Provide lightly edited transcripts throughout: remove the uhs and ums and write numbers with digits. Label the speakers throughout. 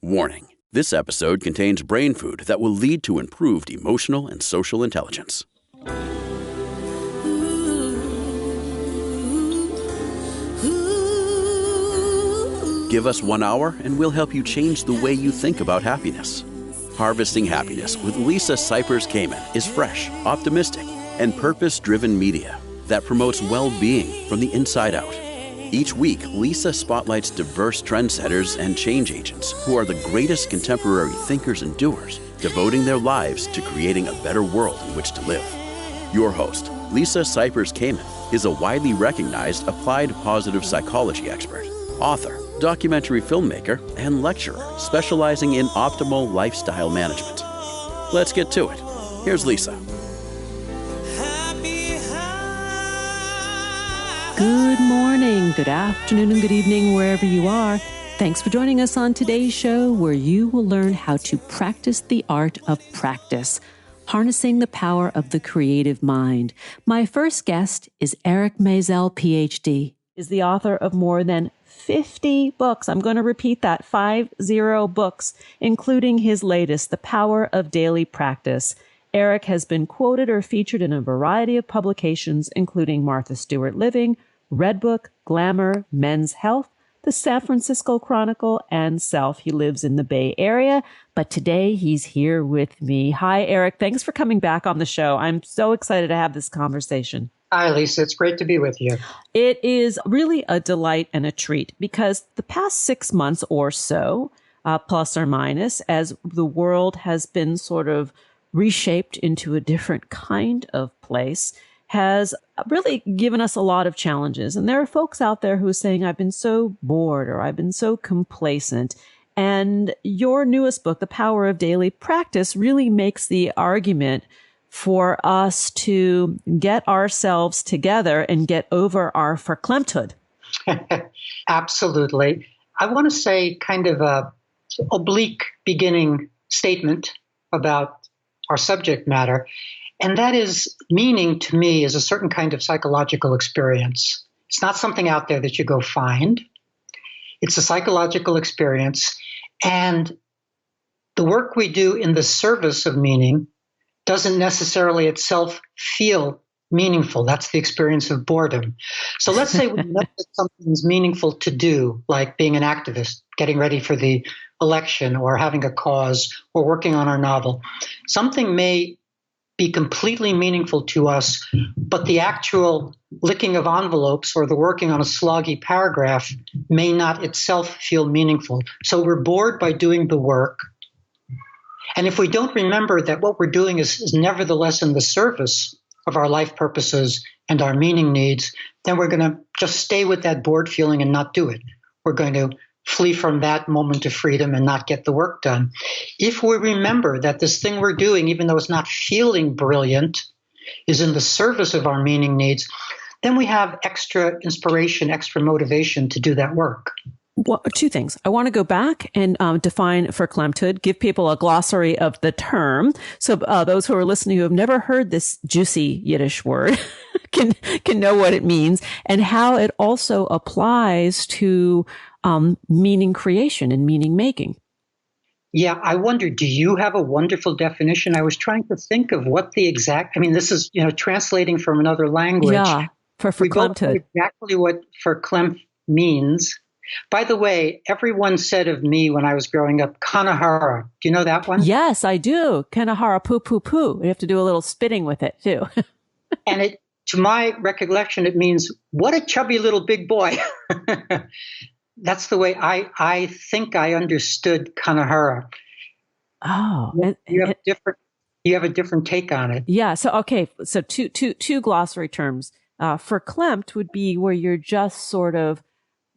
Speaker 1: Warning. This episode contains brain food that will lead to improved emotional and social intelligence. Give us 1 hour and we'll help you change the way you think about happiness. Harvesting Happiness with Lisa Cypers Kamen is fresh, optimistic, and purpose-driven media that promotes well-being from the inside out. Each week, Lisa spotlights diverse trendsetters and change agents who are the greatest contemporary thinkers and doers, devoting their lives to creating a better world in which to live. Your host, Lisa Cypers Kamen, is a widely recognized applied positive psychology expert, author, documentary filmmaker, and lecturer specializing in optimal lifestyle management. Let's get to it. Here's Lisa.
Speaker 2: Good morning, good afternoon, and good evening, wherever you are. Thanks for joining us on today's show, where you will learn how to practice the art of practice, harnessing the power of the creative mind. My first guest is Eric Maisel, PhD, is the author of more than 50 books. I'm going to repeat that, 50 books, including his latest, The Power of Daily Practice. Eric has been quoted or featured in a variety of publications, including Martha Stewart Living, Redbook, Glamour, Men's Health, the San Francisco Chronicle, and Self. He lives in the Bay Area, but today he's here with me. Hi, Eric. Thanks for coming back on the show. I'm so excited to have this conversation.
Speaker 3: Hi, Lisa. It's great to be with you.
Speaker 2: It is really a delight and a treat because the past 6 months or so, plus or minus, as the world has been sort of reshaped into a different kind of place, has really given us a lot of challenges. And there are folks out there who are saying, I've been so bored or I've been so complacent. And your newest book, The Power of Daily Practice, really makes the argument for us to get ourselves together and get over our verklemtheid.
Speaker 3: Absolutely. I want to say kind of a oblique beginning statement about our subject matter. And that is, meaning to me is a certain kind of psychological experience. It's not something out there that you go find. It's a psychological experience. And the work we do in the service of meaning doesn't necessarily itself feel meaningful. That's the experience of boredom. So let's say we know that something's meaningful to do, like being an activist, getting ready for the election, or having a cause, or working on our novel. Something may be completely meaningful to us, but the actual licking of envelopes or the working on a sloggy paragraph may not itself feel meaningful. So we're bored by doing the work. And if we don't remember that what we're doing is nevertheless in the service of our life purposes and our meaning needs, then we're going to just stay with that bored feeling and not do it. We're going to flee from that moment of freedom and not get the work done. If we remember that this thing we're doing, even though it's not feeling brilliant, is in the service of our meaning needs, then we have extra inspiration, extra motivation to do that work.
Speaker 2: Well, two things. I want to go back and define verklemtheid, give people a glossary of the term. So those who are listening who have never heard this juicy Yiddish word can know what it means and how it also applies to meaning creation and meaning making.
Speaker 3: Yeah, I wonder, do you have a wonderful definition? I was trying to think of what the exact, this is, translating from another language.
Speaker 2: Yeah, for verklemtheid.
Speaker 3: We both know exactly what verklempt means. By the way, everyone said of me when I was growing up, Kanahara. Do you know that one?
Speaker 2: Yes, I do. Kanahara, poo, poo, poo. You have to do a little spitting with it, too.
Speaker 3: And it, to my recollection, it means, what a chubby little big boy. That's the way I think I understood Kanahara.
Speaker 2: Oh.
Speaker 3: You have a different take on it.
Speaker 2: Yeah. So, okay. So two glossary terms. Verklempt would be where you're just sort of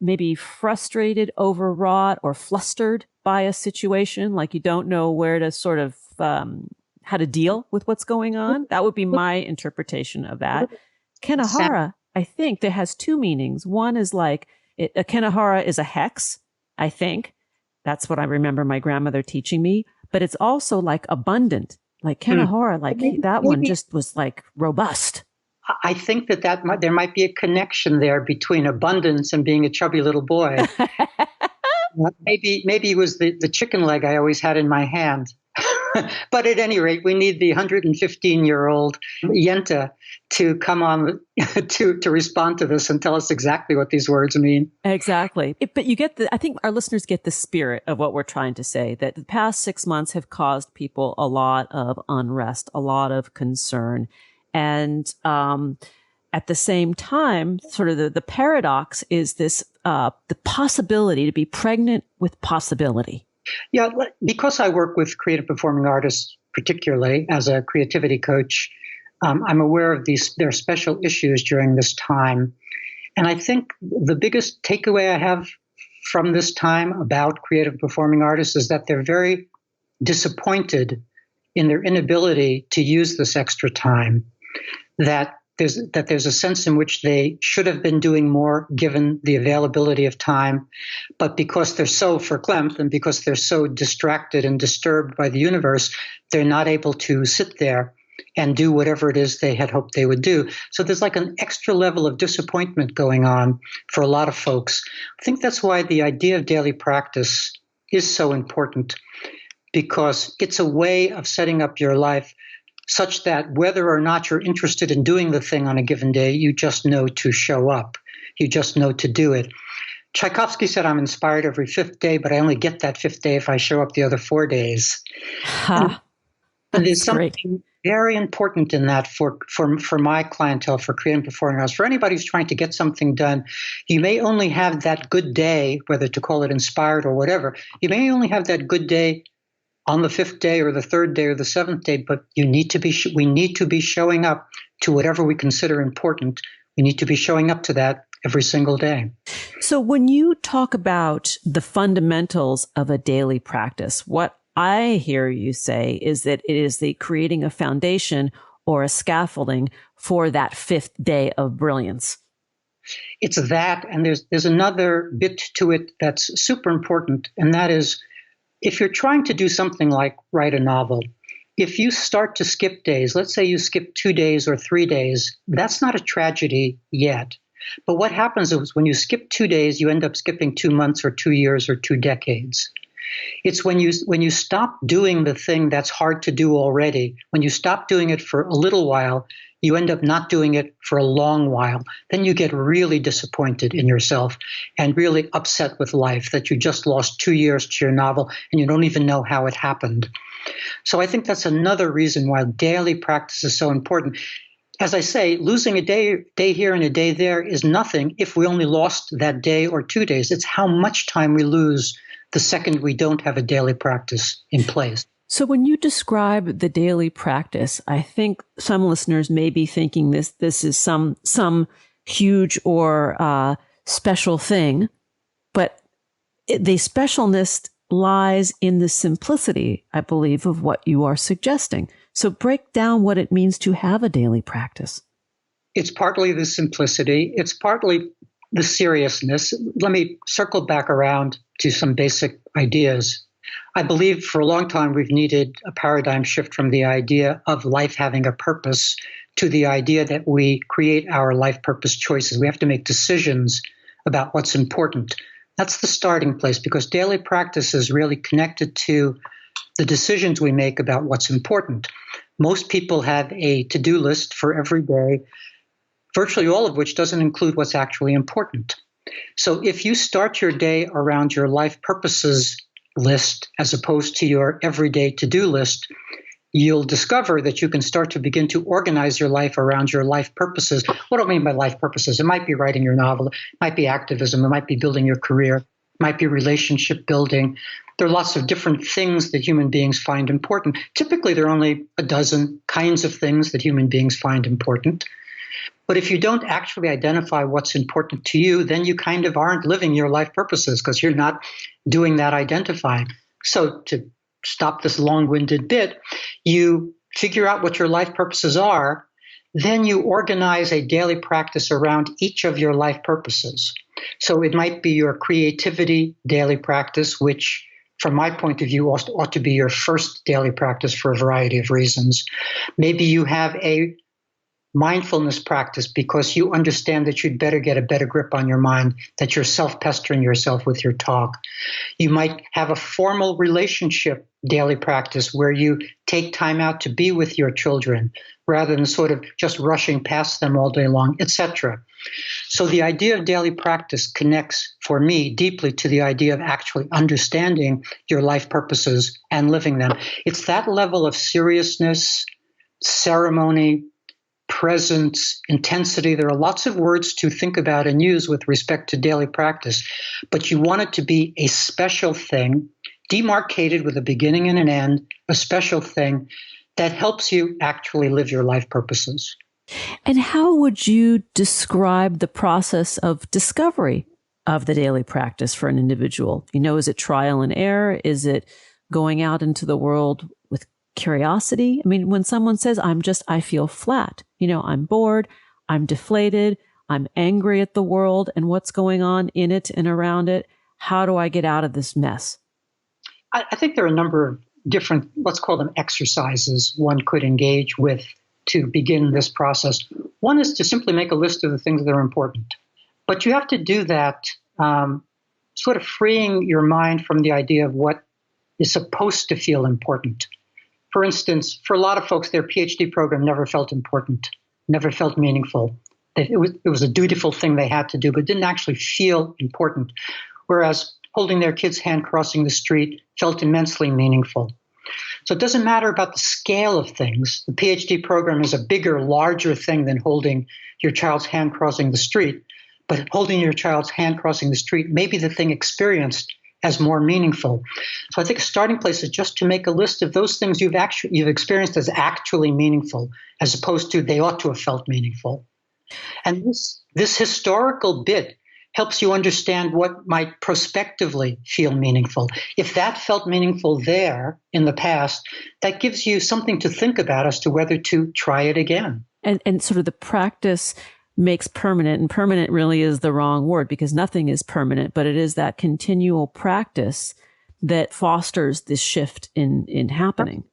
Speaker 2: maybe frustrated, overwrought, or flustered by a situation, like you don't know where to sort of, how to deal with what's going on. That would be my interpretation of that. Kanahara, I think, that has two meanings. One is like, a Kanahara is a hex, I think. That's what I remember my grandmother teaching me. But it's also like abundant, like Kanahara, like that one just was like robust.
Speaker 3: I think there might be a connection there between abundance and being a chubby little boy. Maybe it was the chicken leg I always had in my hand. But at any rate, we need the 115-year-old Yenta to come on to respond to this and tell us exactly what these words mean.
Speaker 2: Exactly. But you get I think our listeners get the spirit of what we're trying to say, that the past 6 months have caused people a lot of unrest, a lot of concern. And at the same time, sort of the paradox is this, the possibility to be pregnant with possibility.
Speaker 3: Yeah, because I work with creative performing artists, particularly as a creativity coach, I'm aware of their special issues during this time. And I think the biggest takeaway I have from this time about creative performing artists is that they're very disappointed in their inability to use this extra time, that there's a sense in which they should have been doing more given the availability of time, but because they're so verklempt and because they're so distracted and disturbed by the universe, they're not able to sit there and do whatever it is they had hoped they would do. So there's like an extra level of disappointment going on for a lot of folks. I think that's why the idea of daily practice is so important, because it's a way of setting up your life such that whether or not you're interested in doing the thing on a given day, you just know to show up. You just know to do it. Tchaikovsky said, I'm inspired every fifth day, but I only get that fifth day if I show up the other 4 days. And there's something very important in that for my clientele, for creative performing artists, for anybody who's trying to get something done. You may only have that good day, whether to call it inspired or whatever. You may only have that good day on the fifth day or the third day or the seventh day, but we need to be showing up to whatever we consider important. We need to be showing up to that every single day.
Speaker 2: So when you talk about the fundamentals of a daily practice, what I hear you say is that it is the creating a foundation or a scaffolding for that fifth day of brilliance.
Speaker 3: It's that, and there's another bit to it that's super important, and that is, if you're trying to do something like write a novel, if you start to skip days, let's say you skip 2 days or 3 days, that's not a tragedy yet. But what happens is when you skip 2 days, you end up skipping 2 months or 2 years or 2 decades. It's when you stop doing the thing that's hard to do already, when you stop doing it for a little while, you end up not doing it for a long while. Then you get really disappointed in yourself and really upset with life that you just lost 2 years to your novel and you don't even know how it happened. So I think that's another reason why daily practice is so important. As I say, losing a day here and a day there is nothing if we only lost that day or 2 days. It's how much time we lose the second we don't have a daily practice in place.
Speaker 2: So when you describe the daily practice, I think some listeners may be thinking this is some huge or special thing, but the specialness lies in the simplicity, I believe, of what you are suggesting. So break down what it means to have a daily practice.
Speaker 3: It's partly the simplicity. It's partly the seriousness. Let me circle back around to some basic ideas. I believe for a long time we've needed a paradigm shift from the idea of life having a purpose to the idea that we create our life purpose choices. We have to make decisions about what's important. That's the starting place, because daily practice is really connected to the decisions we make about what's important. Most people have a to-do list for every day, virtually all of which doesn't include what's actually important. So if you start your day around your life purposes list as opposed to your everyday to-do list, you'll discover that you can start to begin to organize your life around your life purposes. What do I mean by life purposes? It might be writing your novel, it might be activism, it might be building your career, it might be relationship building. There are lots of different things that human beings find important. Typically, there are only a dozen kinds of things that human beings find important. But if you don't actually identify what's important to you, then you kind of aren't living your life purposes because you're not doing that identifying. So to stop this long-winded bit, you figure out what your life purposes are, then you organize a daily practice around each of your life purposes. So it might be your creativity daily practice, which from my point of view ought to be your first daily practice for a variety of reasons. Maybe you have a mindfulness practice because you understand that you'd better get a better grip on your mind, that you're self-pestering yourself with your talk. You might have a formal relationship daily practice where you take time out to be with your children rather than sort of just rushing past them all day long, etc. So the idea of daily practice connects for me deeply to the idea of actually understanding your life purposes and living them. It's that level of seriousness, ceremony, presence, intensity. There are lots of words to think about and use with respect to daily practice, but you want it to be a special thing, demarcated with a beginning and an end, a special thing that helps you actually live your life purposes.
Speaker 2: And how would you describe the process of discovery of the daily practice for an individual? Is it trial and error? Is it going out into the world with curiosity? I mean, when someone says, I feel flat, I'm bored, I'm deflated, I'm angry at the world and what's going on in it and around it. How do I get out of this mess?
Speaker 3: I think there are a number of different, let's call them exercises, one could engage with to begin this process. One is to simply make a list of the things that are important. But you have to do that sort of freeing your mind from the idea of what is supposed to feel important. For instance, for a lot of folks, their PhD program never felt important, never felt meaningful. It was a dutiful thing they had to do, but didn't actually feel important. Whereas holding their kid's hand crossing the street felt immensely meaningful. So it doesn't matter about the scale of things. The PhD program is a bigger, larger thing than holding your child's hand crossing the street. But holding your child's hand crossing the street may be the thing experienced as more meaningful. So I think a starting place is just to make a list of those things you've experienced as actually meaningful, as opposed to they ought to have felt meaningful. And this historical bit helps you understand what might prospectively feel meaningful. If that felt meaningful there in the past, that gives you something to think about as to whether to try it again.
Speaker 2: And sort of the practice makes permanent, and permanent really is the wrong word because nothing is permanent, but it is that continual practice that fosters this shift in happening.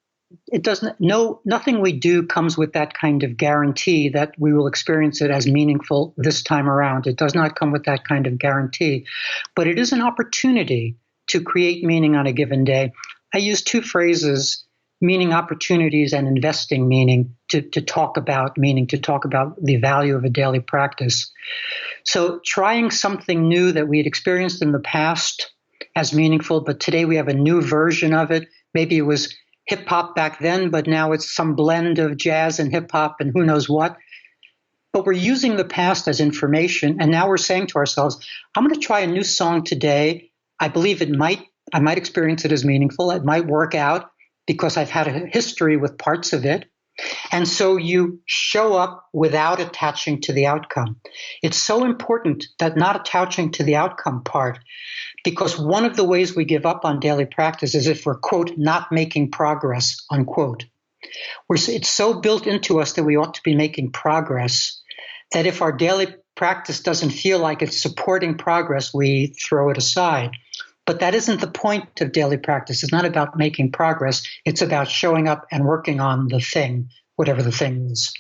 Speaker 3: It doesn't, nothing we do comes with that kind of guarantee that we will experience it as meaningful this time around. It does not come with that kind of guarantee, but it is an opportunity to create meaning on a given day. I use two phrases, meaning opportunities and investing meaning, to talk about meaning, to talk about the value of a daily practice. So trying something new that we had experienced in the past as meaningful, but today we have a new version of it. Maybe it was hip hop back then, but now it's some blend of jazz and hip hop and who knows what. But we're using the past as information. And now we're saying to ourselves, I'm going to try a new song today. I believe I might experience it as meaningful. It might work out because I've had a history with parts of it. And so you show up without attaching to the outcome. It's so important that not attaching to the outcome part, because one of the ways we give up on daily practice is if we're, quote, not making progress, unquote. It's so built into us that we ought to be making progress that if our daily practice doesn't feel like it's supporting progress, we throw it aside. But that isn't the point of daily practice. It's not about making progress. It's about showing up and working on the thing, whatever the thing is.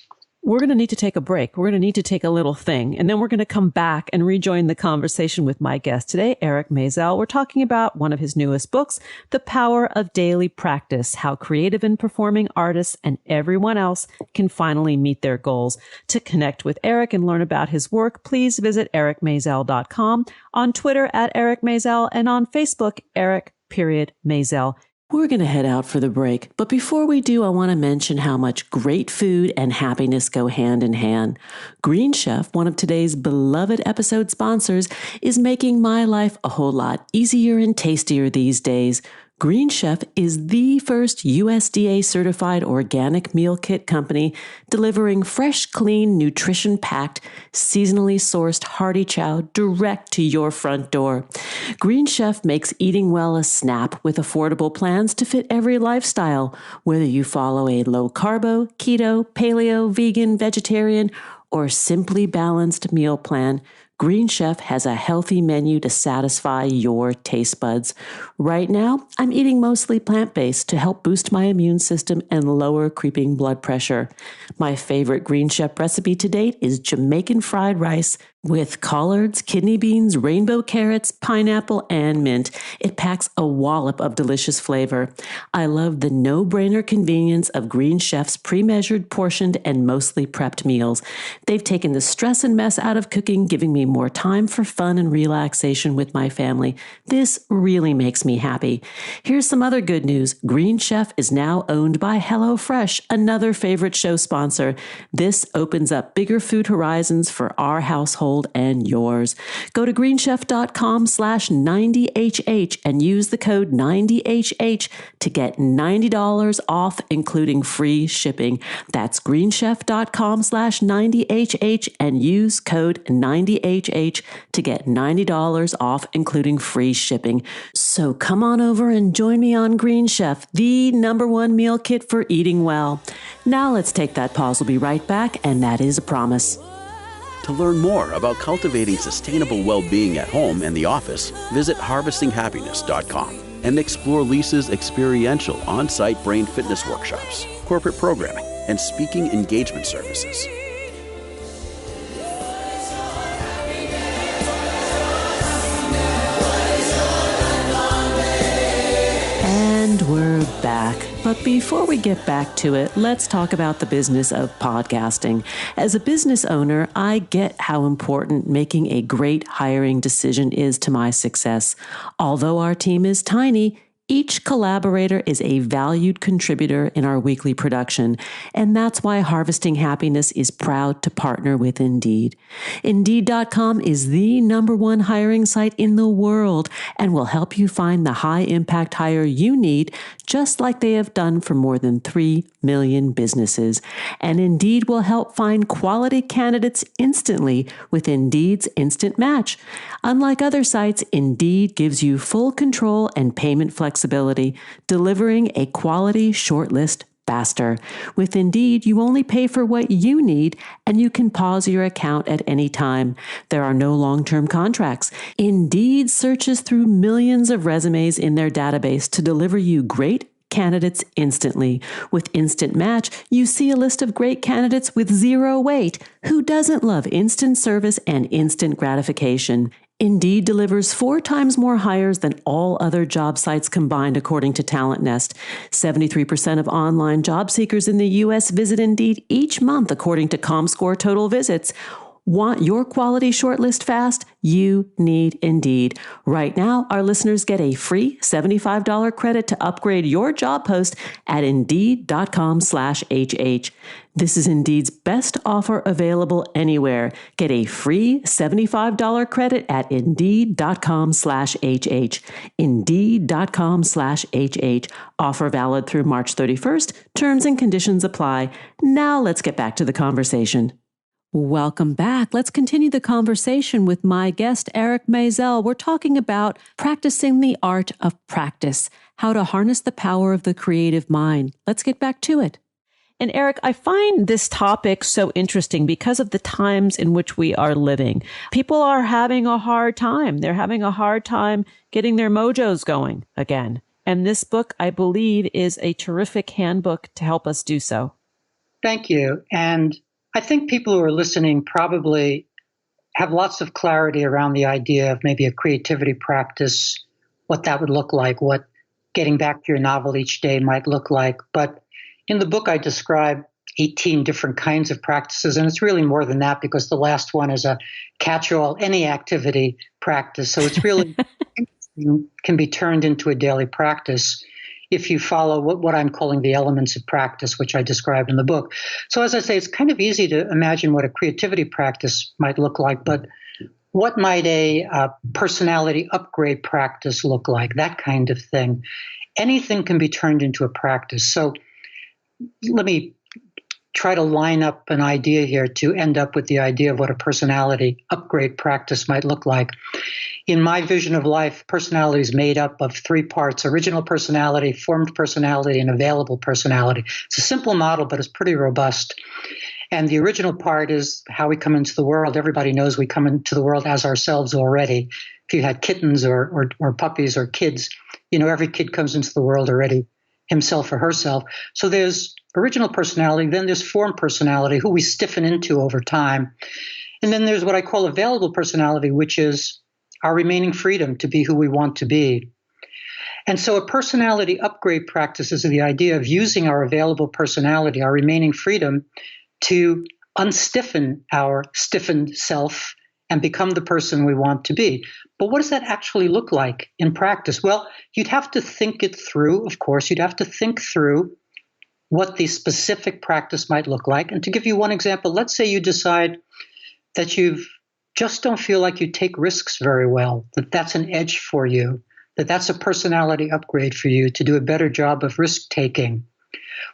Speaker 2: We're going to need to take a break. We're going to need to take a little thing. And then we're going to come back and rejoin the conversation with my guest today, Eric Maisel. We're talking about one of his newest books, The Power of Daily Practice, How Creative and Performing Artists and Everyone Else Can Finally Meet Their Goals. To connect with Eric and learn about his work, please visit ericmaisel.com, on Twitter at Eric Maisel, and on Facebook, Eric.Maisel. We're going to head out for the break, but before we do, I want to mention how much great food and happiness go hand in hand. Green Chef, one of today's beloved episode sponsors, is making my life a whole lot easier and tastier these days. Green Chef is the first USDA-certified organic meal kit company delivering fresh, clean, nutrition-packed, seasonally sourced hearty chow direct to your front door. Green Chef makes eating well a snap with affordable plans to fit every lifestyle, whether you follow a low-carbo, keto, paleo, vegan, vegetarian, or simply balanced meal plan. Green Chef has a healthy menu to satisfy your taste buds. Right now, I'm eating mostly plant-based to help boost my immune system and lower creeping blood pressure. My favorite Green Chef recipe to date is Jamaican fried rice with collards, kidney beans, rainbow carrots, pineapple, and mint. It packs a wallop of delicious flavor. I love the no-brainer convenience of Green Chef's pre-measured, portioned, and mostly prepped meals. They've taken the stress and mess out of cooking, giving me more time for fun and relaxation with my family. This really makes me happy. Here's some other good news. Green Chef is now owned by HelloFresh, another favorite show sponsor. This opens up bigger food horizons for our household and yours. Go to greenchef.com/90HH and use the code 90HH to get $90 off, including free shipping. That's greenchef.com/90HH and use code 90HH to get $90 off, including free shipping. So come on over and join me on Green Chef, the #1 meal kit for eating well. Now let's take that pause. We'll be right back, and that is a promise.
Speaker 1: To learn more about cultivating sustainable well-being at home and the office, visit harvestinghappiness.com and explore Lisa's experiential on-site brain fitness workshops, corporate programming, and speaking engagement services.
Speaker 2: And we're back. But before we get back to it, let's talk about the business of podcasting. As a business owner, I get how important making a great hiring decision is to my success. Although our team is tiny, each collaborator is a valued contributor in our weekly production, and that's why Harvesting Happiness is proud to partner with Indeed. Indeed.com is the #1 hiring site in the world and will help you find the high-impact hire you need, just like they have done for more than 3 million businesses. And Indeed will help find quality candidates instantly with Indeed's Instant Match. Unlike other sites, Indeed gives you full control and payment flexibility, delivering a quality shortlist faster. With Indeed, you only pay for what you need, and you can pause your account at any time. There are no long-term contracts. Indeed searches through millions of resumes in their database to deliver you great candidates instantly. With Instant Match, you see a list of great candidates with zero wait. Who doesn't love instant service and instant gratification? Indeed delivers 4 times more hires than all other job sites combined, according to Talent Nest. 73% of online job seekers in the U.S. visit Indeed each month, according to ComScore Total Visits. Want your quality shortlist fast? You need Indeed. Right now, our listeners get a free $75 credit to upgrade your job post at Indeed.com/HH. This is Indeed's best offer available anywhere. Get a free $75 credit at Indeed.com/HH. Indeed.com/HH. Offer valid through March 31st. Terms and conditions apply. Now let's get back to the conversation. Welcome back. Let's continue the conversation with my guest, Eric Maisel. We're talking about practicing the art of practice, how to harness the power of the creative mind. Let's get back to it. And Eric, I find this topic so interesting because of the times in which we are living. People are having a hard time. They're having a hard time getting their mojos going again. And this book, I believe, is a terrific handbook to help us do so.
Speaker 3: Thank you. And I think people who are listening probably have lots of clarity around the idea of maybe a creativity practice, what that would look like, what getting back to your novel each day might look like. But in the book, I describe 18 different kinds of practices, and it's really more than that because the last one is a catch-all, any activity practice. So it's really can be turned into a daily practice if you follow what I'm calling the elements of practice, which I describe in the book. So as I say, it's kind of easy to imagine what a creativity practice might look like, but what might a personality upgrade practice look like? That kind of thing. Anything can be turned into a practice. So let me try to line up an idea here to end up with the idea of what a personality upgrade practice might look like. In my vision of life, personality is made up of 3 parts: original personality, formed personality, and available personality. It's a simple model, but it's pretty robust. And the original part is how we come into the world. Everybody knows we come into the world as ourselves already. If you had kittens or puppies or kids, every kid comes into the world already himself or herself. So there's original personality, then there's form personality, who we stiffen into over time. And then there's what I call available personality, which is our remaining freedom to be who we want to be. And so a personality upgrade practice is the idea of using our available personality, our remaining freedom, to unstiffen our stiffened self and become the person we want to be. But what does that actually look like in practice? Well, you'd have to think it through, of course. You'd have to think through what the specific practice might look like. And to give you one example, let's say you decide that you just don't feel like you take risks very well, that that's an edge for you, that that's a personality upgrade for you to do a better job of risk taking.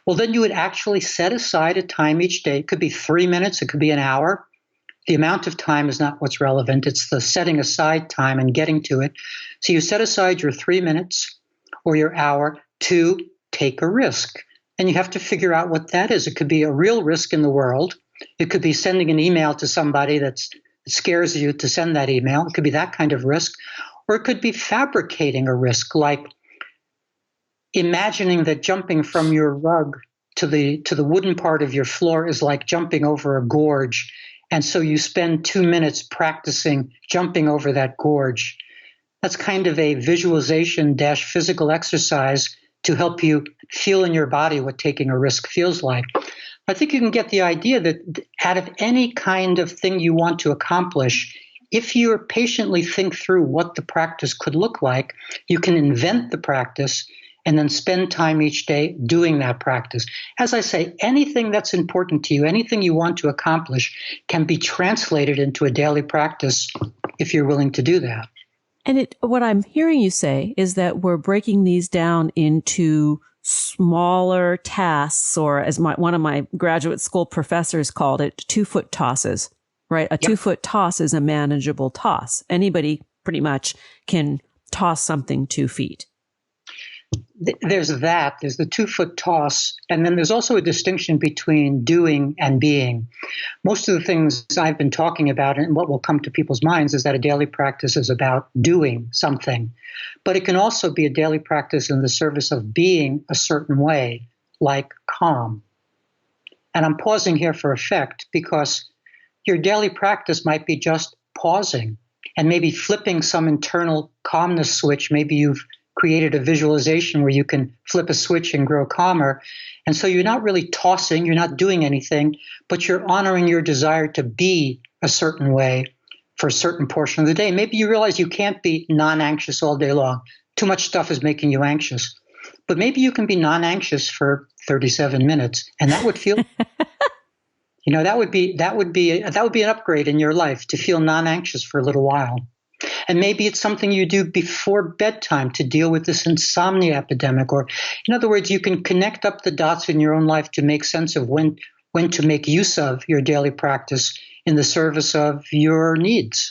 Speaker 3: Well, then you would actually set aside a time each day. It could be 3 minutes, it could be an hour. The amount of time is not what's relevant. It's the setting aside time and getting to it. So you set aside your 3 minutes or your hour to take a risk. And you have to figure out what that is. It could be a real risk in the world. It could be sending an email to somebody that scares you to send that email. It could be that kind of risk. Or it could be fabricating a risk, like imagining that jumping from your rug to the wooden part of your floor is like jumping over a gorge. And so you spend 2 minutes practicing jumping over that gorge. That's kind of a visualization - physical exercise to help you feel in your body what taking a risk feels like. I think you can get the idea that out of any kind of thing you want to accomplish, if you patiently think through what the practice could look like, you can invent the practice and then spend time each day doing that practice. As I say, anything that's important to you, anything you want to accomplish can be translated into a daily practice if you're willing to do that.
Speaker 2: And what I'm hearing you say is that we're breaking these down into smaller tasks, or as one of my graduate school professors called it, 2-foot tosses, right? A 2-foot toss is a manageable toss. Anybody pretty much can toss something 2 feet.
Speaker 3: There's that. There's the 2-foot toss. And then there's also a distinction between doing and being. Most of the things I've been talking about and what will come to people's minds is that a daily practice is about doing something. But it can also be a daily practice in the service of being a certain way, like calm. And I'm pausing here for effect because your daily practice might be just pausing and maybe flipping some internal calmness switch. Maybe you've created a visualization where you can flip a switch and grow calmer. And so you're not really tossing, you're not doing anything, but you're honoring your desire to be a certain way for a certain portion of the day. Maybe you realize you can't be non-anxious all day long. Too much stuff is making you anxious. But maybe you can be non-anxious for 37 minutes, and that would feel that would be an upgrade in your life, to feel non-anxious for a little while. And maybe it's something you do before bedtime to deal with this insomnia epidemic. Or, in other words, you can connect up the dots in your own life to make sense of when to make use of your daily practice in the service of your needs.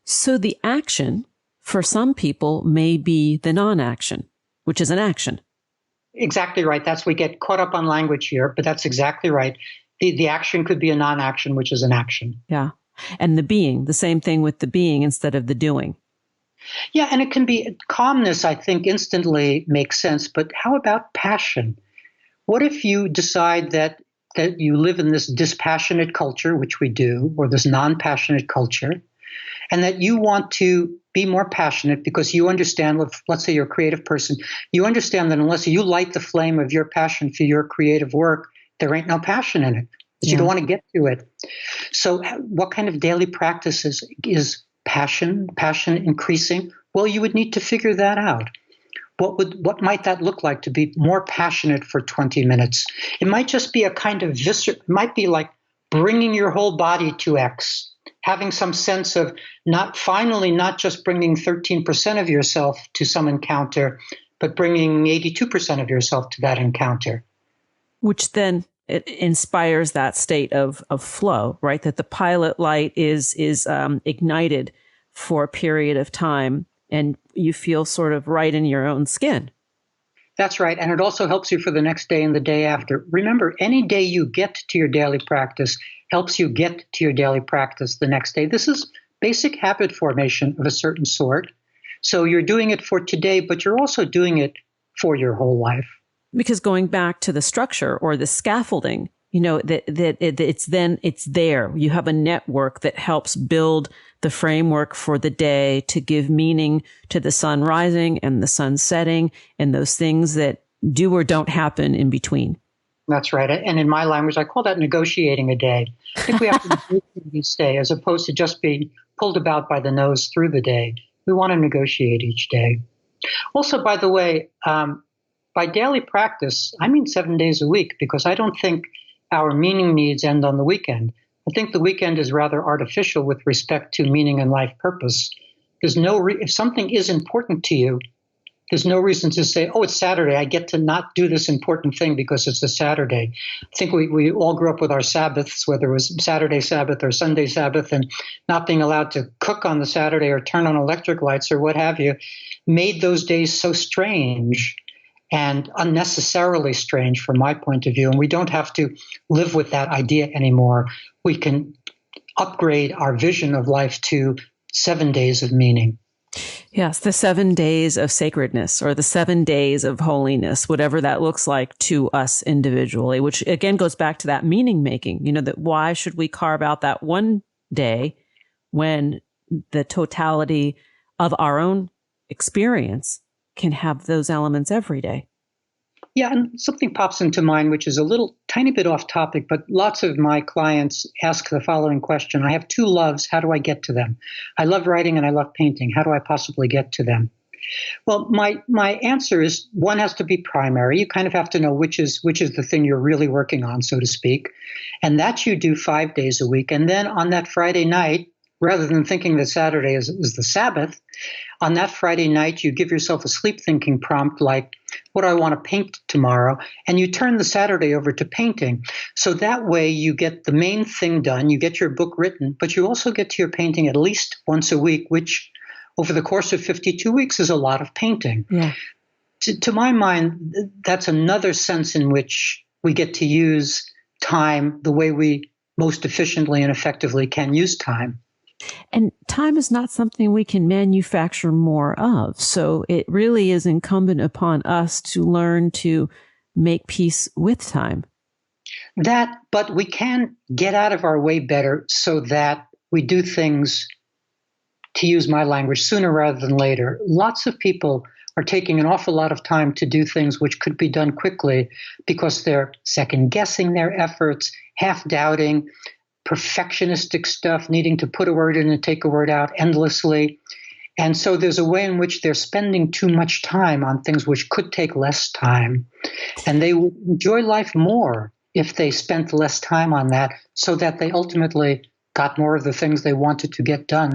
Speaker 2: So the action for some people may be the non-action, which is an action.
Speaker 3: Exactly right. We get caught up on language here, but that's exactly right. The action could be a non-action, which is an action.
Speaker 2: Yeah. And the being, the same thing with the being instead of the doing.
Speaker 3: Yeah, and it can be calmness, I think, instantly makes sense. But how about passion? What if you decide that you live in this dispassionate culture, which we do, or this non-passionate culture, and that you want to be more passionate because you understand, let's say you're a creative person, you understand that unless you light the flame of your passion for your creative work, there ain't no passion in it. That you don't want to get to it. So what kind of daily practice is passion increasing? Well, you would need to figure that out. What might that look like to be more passionate for 20 minutes? It might just be a kind of it might be like bringing your whole body to X, having some sense of not just bringing 13% of yourself to some encounter, but bringing 82% of yourself to that encounter.
Speaker 2: Which then it inspires that state of flow, right? That the pilot light is ignited for a period of time and you feel sort of right in your own skin.
Speaker 3: That's right. And it also helps you for the next day and the day after. Remember, any day you get to your daily practice helps you get to your daily practice the next day. This is basic habit formation of a certain sort. So you're doing it for today, but you're also doing it for your whole life.
Speaker 2: Because going back to the structure or the scaffolding, it's there. You have a network that helps build the framework for the day to give meaning to the sun rising and the sun setting and those things that do or don't happen in between.
Speaker 3: That's right. And in my language, I call that negotiating a day. I think we have to negotiate each day as opposed to just being pulled about by the nose through the day. We want to negotiate each day. Also, by the way, by daily practice, I mean 7 days a week, because I don't think our meaning needs end on the weekend. I think the weekend is rather artificial with respect to meaning and life purpose. There's if something is important to you, there's no reason to say, oh, it's Saturday, I get to not do this important thing because it's a Saturday. I think we all grew up with our Sabbaths, whether it was Saturday Sabbath or Sunday Sabbath, and not being allowed to cook on the Saturday or turn on electric lights or what have you, made those days so strange and unnecessarily strange from my point of view. And we don't have to live with that idea anymore. We can upgrade our vision of life to 7 days of meaning.
Speaker 2: Yes, the 7 days of sacredness or the 7 days of holiness, whatever that looks like to us individually, which again goes back to that meaning making, that why should we carve out that one day when the totality of our own experience can have those elements every day?
Speaker 3: Yeah, and something pops into mind, which is a little tiny bit off topic, but lots of my clients ask the following question. I have two loves. How do I get to them? I love writing and I love painting. How do I possibly get to them? Well, my answer is one has to be primary. You kind of have to know which is the thing you're really working on, so to speak. And that you do 5 days a week. And then on that Friday night, rather than thinking that Saturday is the Sabbath, on that Friday night, you give yourself a sleep thinking prompt like, what do I want to paint tomorrow? And you turn the Saturday over to painting. So that way you get the main thing done, you get your book written, but you also get to your painting at least once a week, which over the course of 52 weeks is a lot of painting.
Speaker 2: Yeah.
Speaker 3: To my mind, that's another sense in which we get to use time the way we most efficiently and effectively can use time.
Speaker 2: And time is not something we can manufacture more of. So it really is incumbent upon us to learn to make peace with time.
Speaker 3: But we can get out of our way better so that we do things, to use my language, sooner rather than later. Lots of people are taking an awful lot of time to do things which could be done quickly because they're second guessing their efforts, half doubting, perfectionistic stuff, needing to put a word in and take a word out endlessly. And so there's a way in which they're spending too much time on things which could take less time. And they would enjoy life more if they spent less time on that so that they ultimately got more of the things they wanted to get done.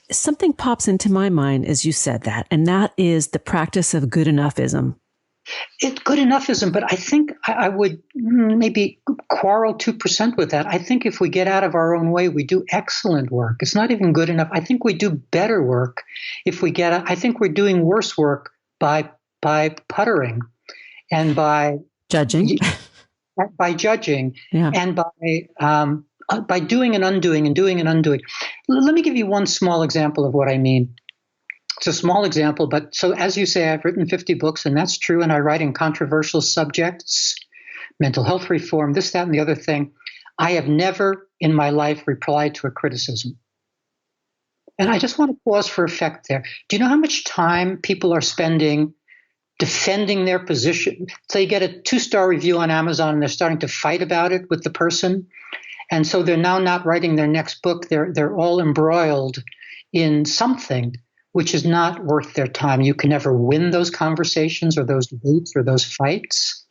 Speaker 2: Something pops into my mind as you said that, and that is the practice of good enoughism.
Speaker 3: It's good enoughism, but I think I would maybe quarrel 2% with that. I think if we get out of our own way, we do excellent work. It's not even good enough. I think we do better work if we get out. I think we're doing worse work by puttering and by
Speaker 2: judging,
Speaker 3: yeah. And by doing and undoing and doing and undoing. Let me give you one small example of what I mean. It's a small example, but so as you say, I've written 50 books, and that's true, and I write in controversial subjects, mental health reform, this, that, and the other thing. I have never in my life replied to a criticism. And I just want to pause for effect there. Do you know how much time people are spending defending their position? So you get a 2-star review on Amazon, and they're starting to fight about it with the person. And so they're now not writing their next book. They're all embroiled in something which is not worth their time. You can never win those conversations or those debates or those fights.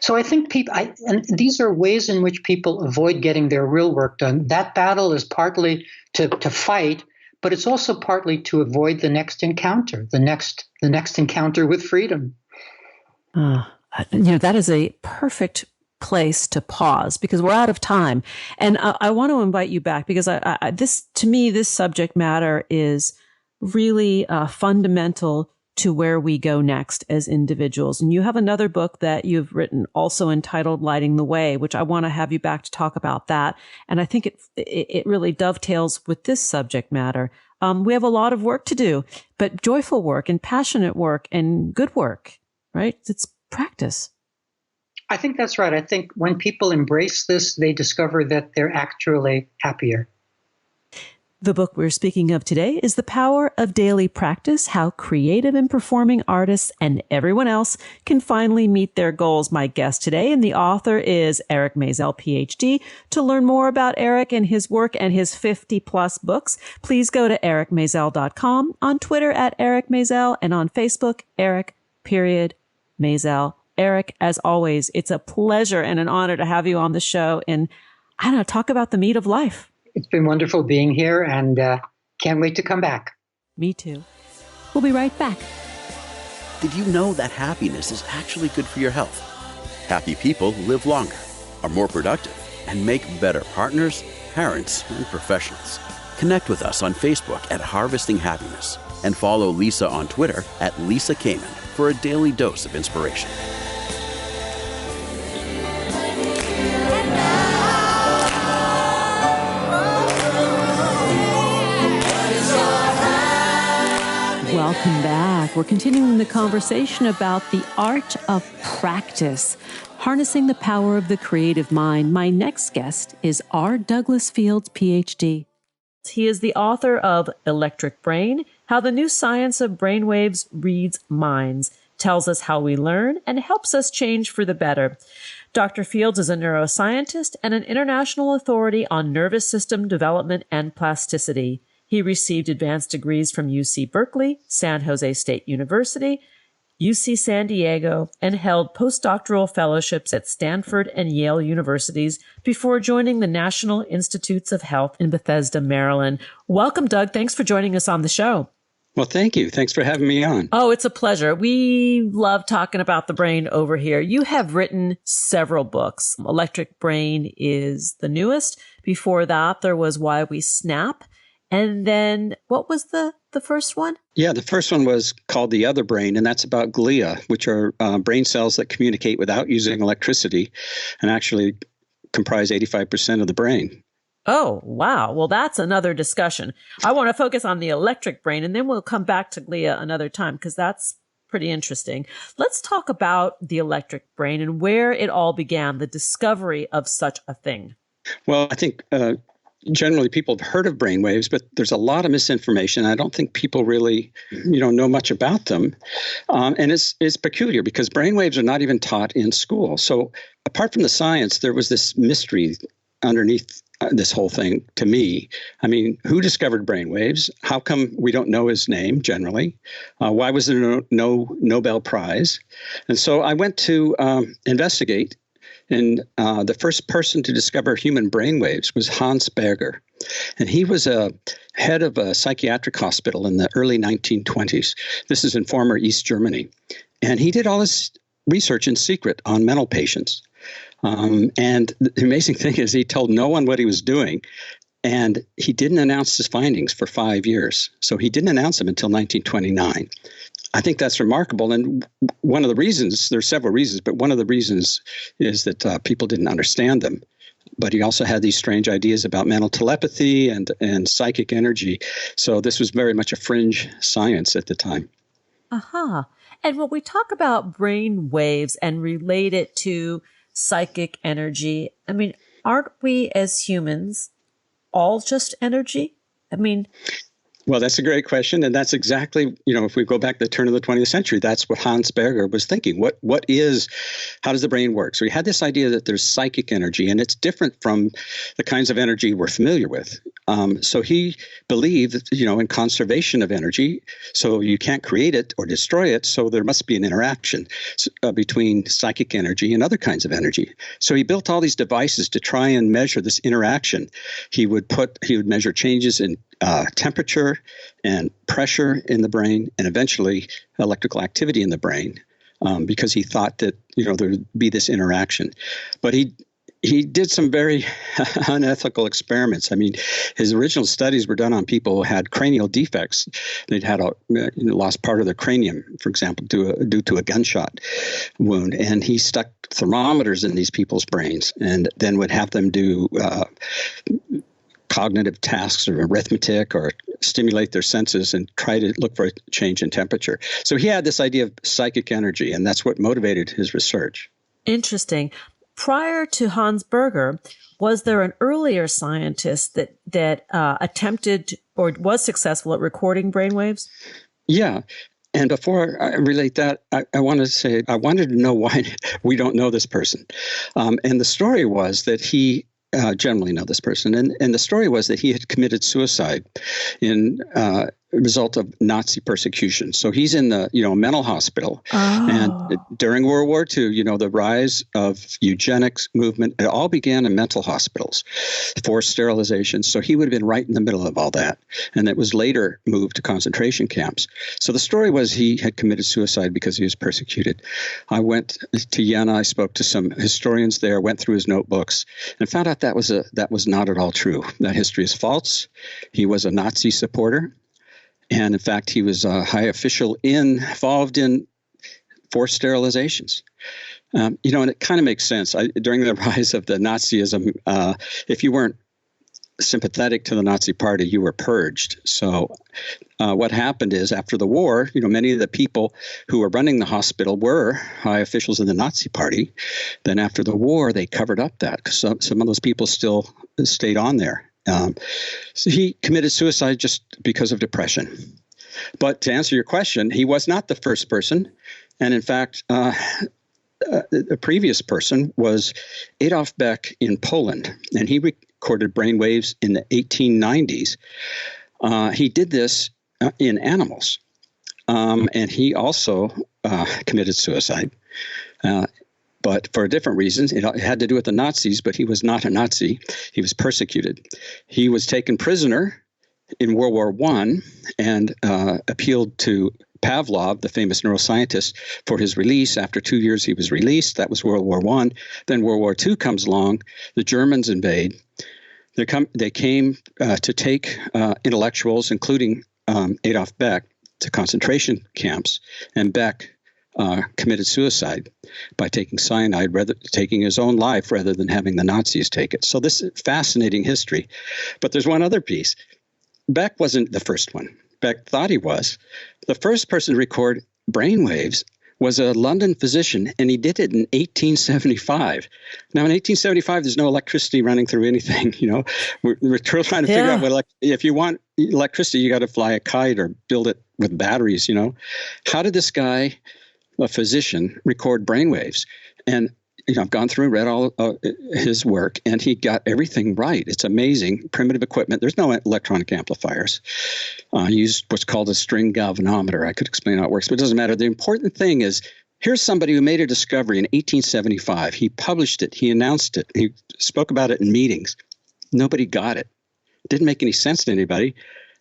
Speaker 3: So I think and these are ways in which people avoid getting their real work done. That battle is partly to fight, but it's also partly to avoid the next encounter, the next encounter with freedom.
Speaker 2: That is a perfect place to pause because we're out of time. And I want to invite you back because to me, this subject matter is really fundamental to where we go next as individuals. And you have another book that you've written also entitled Lighting the Way, which I want to have you back to talk about that. And I think it really dovetails with this subject matter. We have a lot of work to do, but joyful work and passionate work and good work, right? It's practice.
Speaker 3: I think that's right. I think when people embrace this, they discover that they're actually happier.
Speaker 2: The book we're speaking of today is The Power of Daily Practice, How Creative and Performing Artists and Everyone Else Can Finally Meet Their Goals. My guest today, and the author is Eric Maisel, PhD. To learn more about Eric and his work and his 50-plus books, please go to ericmaisel.com, on Twitter at Eric Maisel, and on Facebook, Eric.Maisel. Eric, as always, it's a pleasure and an honor to have you on the show and, I don't know, talk about the meat of life.
Speaker 3: It's been wonderful being here, and can't wait to come back.
Speaker 2: Me too. We'll be right back.
Speaker 1: Did you know that happiness is actually good for your health? Happy people live longer, are more productive, and make better partners, parents, and professionals. Connect with us on Facebook at Harvesting Happiness and follow Lisa on Twitter at Lisa Kamen for a daily dose of inspiration.
Speaker 2: Welcome back. We're continuing the conversation about the art of practice, harnessing the power of the creative mind. My next guest is R. Douglas Fields, PhD. He is the author of Electric Brain, How the New Science of Brainwaves Reads Minds, tells us how we learn, and helps us change for the better. Dr. Fields is a neuroscientist and an international authority on nervous system development and plasticity. He received advanced degrees from UC Berkeley, San Jose State University, UC San Diego, and held postdoctoral fellowships at Stanford and Yale universities before joining the National Institutes of Health in Bethesda, Maryland. Welcome, Doug. Thanks for joining us on the show.
Speaker 4: Well, thank you. Thanks for having me on.
Speaker 2: Oh, it's a pleasure. We love talking about the brain over here. You have written several books. Electric Brain is the newest. Before that, there was Why We Snap. And then what was the first one?
Speaker 4: Yeah, the first one was called The Other Brain, and that's about glia, which are brain cells that communicate without using electricity and actually comprise 85% of the brain.
Speaker 2: Oh, wow. Well, that's another discussion. I want to focus on the electric brain, and then we'll come back to glia another time because that's pretty interesting. Let's talk about the electric brain and where it all began, the discovery of such a thing.
Speaker 4: Well, I think generally people have heard of brainwaves, but there's a lot of misinformation. I don't think people really, know much about them. And it's peculiar because brainwaves are not even taught in school. So apart from the science, there was this mystery underneath this whole thing to me. I mean, who discovered brainwaves? How come we don't know his name generally? Why was there no Nobel Prize? And so I went to investigate. And the first person to discover human brainwaves was Hans Berger. And he was a head of a psychiatric hospital in the early 1920s. This is in former East Germany. And he did all this research in secret on mental patients. And the amazing thing is he told no one what he was doing. And he didn't announce his findings for 5 years. So he didn't announce them until 1929. I think that's remarkable. And one of the reasons, there's several reasons, but one of the reasons is that people didn't understand them. But he also had these strange ideas about mental telepathy and psychic energy. So this was very much a fringe science at the time.
Speaker 2: Uh-huh. And when we talk about brain waves and relate it to psychic energy, I mean, aren't we as humans all just energy? I mean...
Speaker 4: Well, that's a great question. And that's exactly, if we go back to the turn of the 20th century, that's what Hans Berger was thinking. How does the brain work? So he had this idea that there's psychic energy, and it's different from the kinds of energy we're familiar with. So he believed that, in conservation of energy, so you can't create it or destroy it. So there must be an interaction between psychic energy and other kinds of energy. So he built all these devices to try and measure this interaction. He would measure changes in temperature and pressure in the brain, and eventually electrical activity in the brain, because he thought that there would be this interaction. But he he did some very unethical experiments. I mean, his original studies were done on people who had cranial defects. They'd had lost part of their cranium, for example, due to a gunshot wound. And he stuck thermometers in these people's brains and then would have them do cognitive tasks or arithmetic or stimulate their senses and try to look for a change in temperature. So he had this idea of psychic energy, and that's what motivated his research.
Speaker 2: Interesting. Prior to Hans Berger, was there an earlier scientist that attempted or was successful at recording brainwaves?
Speaker 4: Yeah. And before I relate that, I want to say I wanted to know why we don't know this person. And the story was that he generally know this person. And the story was that he had committed suicide in result of Nazi persecution. So he's in the mental hospital.
Speaker 2: Oh.
Speaker 4: And during World War II, the rise of eugenics movement, it all began in mental hospitals, forced sterilization. So he would have been right in the middle of all that. And it was later moved to concentration camps. So the story was he had committed suicide because he was persecuted. I went to Jena. I spoke to some historians there, went through his notebooks, and found out that was not at all true. That history is false. He was a Nazi supporter. And in fact, he was a high official involved in forced sterilizations. And it kind of makes sense. During the rise of the Nazism, if you weren't sympathetic to the Nazi Party, you were purged. So what happened is after the war, many of the people who were running the hospital were high officials of the Nazi Party. Then after the war, they covered up that because some of those people still stayed on there. So he committed suicide just because of depression. But to answer your question, he was not the first person. And in fact, a previous person was Adolf Beck in Poland, and he recorded brainwaves in the 1890s. He did this in animals, and he also committed suicide. But for different reasons. It had to do with the Nazis, but he was not a Nazi. He was persecuted. He was taken prisoner in World War I and appealed to Pavlov, the famous neuroscientist, for his release. After 2 years, he was released. That was World War I. Then World War II comes along. The Germans invade. They came to take intellectuals, including Adolf Beck, to concentration camps, and Beck committed suicide by taking cyanide, taking his own life rather than having the Nazis take it. So this is fascinating history. But there's one other piece. Beck wasn't the first one. Beck thought he was. The first person to record brainwaves was a London physician, and he did it in 1875. Now, in 1875, there's no electricity running through anything. We're trying to figure out what if you want electricity, you got to fly a kite or build it with batteries. How did this guy, a physician, record brainwaves? And I've gone through and read all his work, and he got everything right. It's amazing. Primitive equipment. There's no electronic amplifiers. He used what's called a string galvanometer. I could explain how it works, but it doesn't matter. The important thing is, here's somebody who made a discovery in 1875. He published it. He announced it. He spoke about it in meetings. Nobody got it. It didn't make any sense to anybody.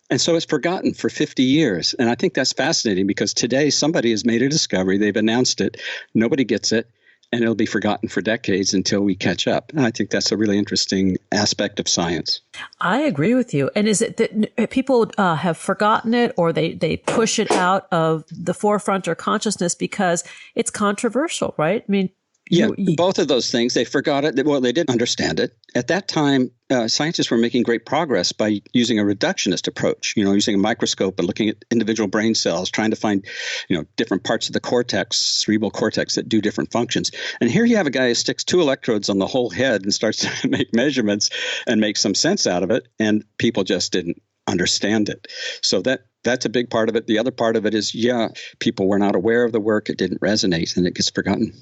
Speaker 4: And so it's forgotten for 50 years. And I think that's fascinating because today somebody has made a discovery. They've announced it. Nobody gets it. And it'll be forgotten for decades until we catch up. And I think that's a really interesting aspect of science.
Speaker 2: I agree with you. And is it that people have forgotten it, or they push it out of the forefront or consciousness because it's controversial, right? I mean,
Speaker 4: both of those things. They forgot it. Well, they didn't understand it. At that time, scientists were making great progress by using a reductionist approach, using a microscope and looking at individual brain cells, trying to find, different parts of the cortex, cerebral cortex that do different functions. And here you have a guy who sticks 2 electrodes on the whole head and starts to make measurements and make some sense out of it. And people just didn't understand it. So that's a big part of it. The other part of it is, people were not aware of the work. It didn't resonate, and it gets forgotten.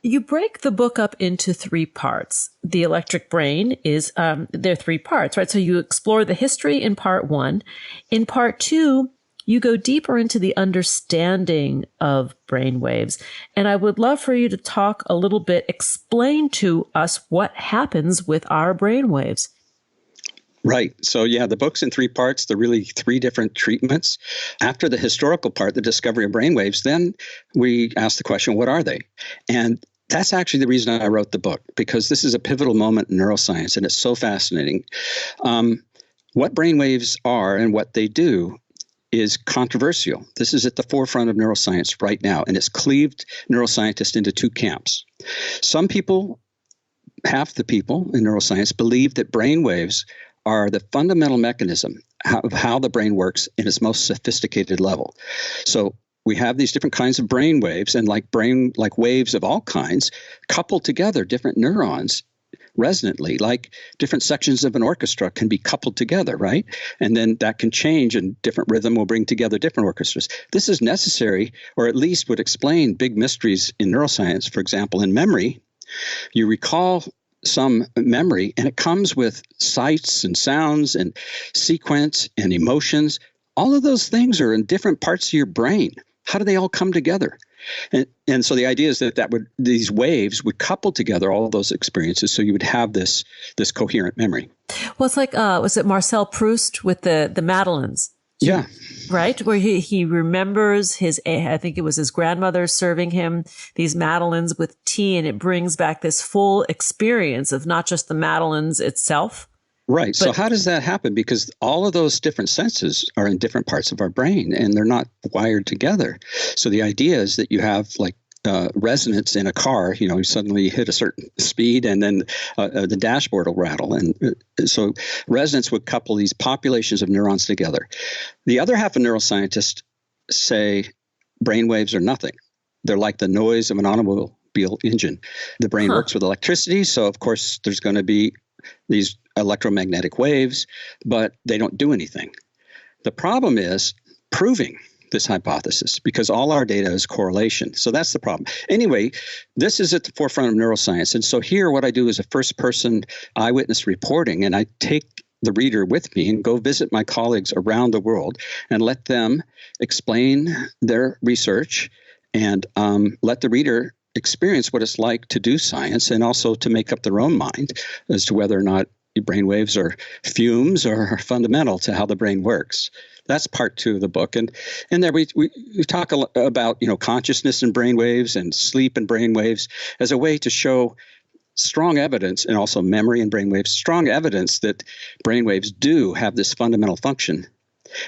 Speaker 2: You break the book up into 3 parts. The electric brain is, there are 3 parts, right? So you explore the history in part 1. In part 2, you go deeper into the understanding of brainwaves. And I would love for you to talk a little bit, explain to us what happens with our brainwaves.
Speaker 4: Right. So, the book's in 3 parts. They're really 3 different treatments. After the historical part, the discovery of brainwaves, then we ask the question, what are they? And That's actually the reason I wrote the book, because this is a pivotal moment in neuroscience, and it's so fascinating. What brainwaves are and what they do is controversial. This is at the forefront of neuroscience right now, and it's cleaved neuroscientists into two camps. Some people, half the people in neuroscience, believe that brainwaves are the fundamental mechanism of how the brain works in its most sophisticated level. So we have these different kinds of brain waves, and like waves of all kinds, coupled together, different neurons resonantly, like different sections of an orchestra can be coupled together, right? And then that can change, and different rhythm will bring together different orchestras. This is necessary, or at least would explain big mysteries in neuroscience. For example, in memory, you recall some memory, and it comes with sights and sounds and sequence and emotions. All of those things are in different parts of your brain. How do they all come together? And so the idea is that these waves would couple together all of those experiences, so you would have this coherent memory.
Speaker 2: Well, it's like, was it Marcel Proust with the Madeleines?
Speaker 4: Yeah.
Speaker 2: Right? Where he remembers I think it was his grandmother serving him these Madeleines with tea, and it brings back this full experience of not just the Madeleines itself.
Speaker 4: Right. So how does that happen? Because all of those different senses are in different parts of our brain, and they're not wired together. So the idea is that you have like resonance in a car. You suddenly hit a certain speed, and then the dashboard will rattle. And so resonance would couple these populations of neurons together. The other half of neuroscientists say brainwaves are nothing. They're like the noise of an automobile engine. The brain works with electricity, so of course there's going to be these electromagnetic waves, but they don't do anything. The problem is proving this hypothesis, because all our data is correlation. So that's the problem. Anyway, this is at the forefront of neuroscience. And so here what I do is a first-person eyewitness reporting, and I take the reader with me and go visit my colleagues around the world and let them explain their research and let the reader experience what it's like to do science, and also to make up their own mind as to whether or not brainwaves are fumes or are fundamental to how the brain works. That's part 2 of the book. And there we talk about, consciousness and brainwaves and sleep and brainwaves as a way to show strong evidence, and also memory and brainwaves, strong evidence that brainwaves do have this fundamental function.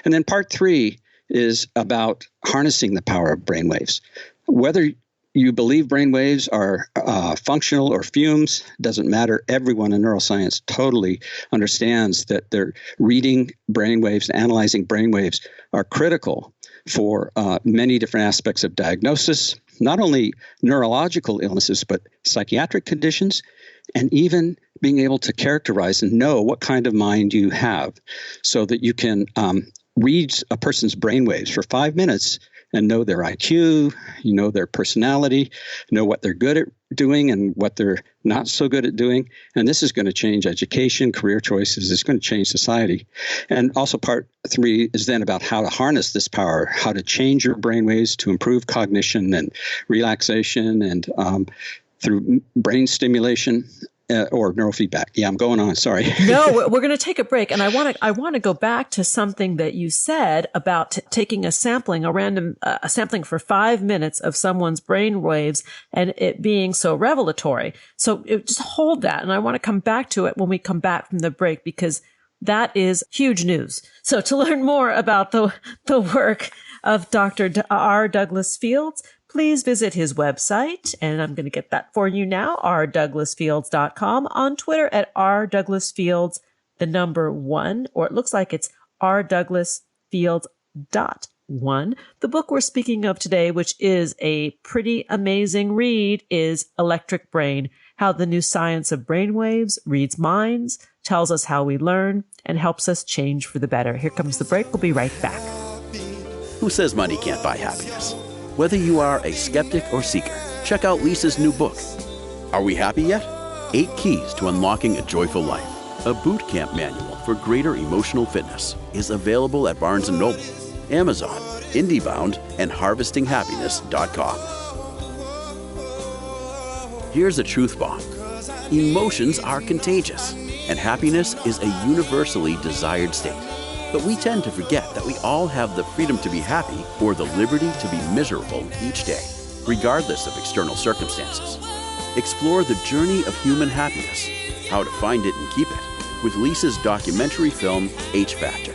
Speaker 4: And then part 3 is about harnessing the power of brainwaves. Whether you believe brainwaves are functional or fumes, doesn't matter. Everyone in neuroscience totally understands that they're reading brainwaves, analyzing brainwaves are critical for many different aspects of diagnosis, not only neurological illnesses, but psychiatric conditions, and even being able to characterize and know what kind of mind you have, so that you can read a person's brainwaves for 5 minutes and know their IQ, their personality, know what they're good at doing and what they're not so good at doing. And this is going to change education, career choices. It's going to change society. And also part 3 is then about how to harness this power, how to change your brainwaves to improve cognition and relaxation, and through brain stimulation. Or neurofeedback. Yeah, I'm going on. Sorry.
Speaker 2: No, we're going to take a break, and I want to go back to something that you said about taking a sampling for 5 minutes of someone's brain waves, and it being so revelatory. So just hold that, and I want to come back to it when we come back from the break, because that is huge news. So to learn more about the work of Dr. R. Douglas Fields, please visit his website, and I'm going to get that for you now, rdouglasfields.com, on Twitter at rdouglasfields, the number 1, or it looks like it's rdouglasfields.1. The book we're speaking of today, which is a pretty amazing read, is Electric Brain, How the New Science of Brainwaves Reads Minds, Tells Us How We Learn, and Helps Us Change for the Better. Here comes the break. We'll be right back.
Speaker 1: Who says money can't buy happiness? Whether you are a skeptic or seeker, check out Lisa's new book. Are we happy yet? 8 Keys to Unlocking a Joyful Life, a boot camp manual for greater emotional fitness, is available at Barnes & Noble, Amazon, IndieBound, and HarvestingHappiness.com. Here's a truth bomb. Emotions are contagious, and happiness is a universally desired state. But we tend to forget that we all have the freedom to be happy or the liberty to be miserable each day, regardless of external circumstances. Explore the journey of human happiness, how to find it and keep it, with Lisa's documentary film, H Factor.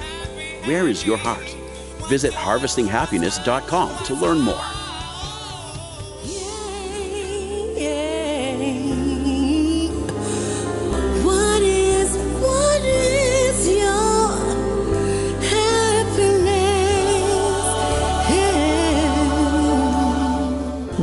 Speaker 1: Where is your heart? Visit harvestinghappiness.com to learn more.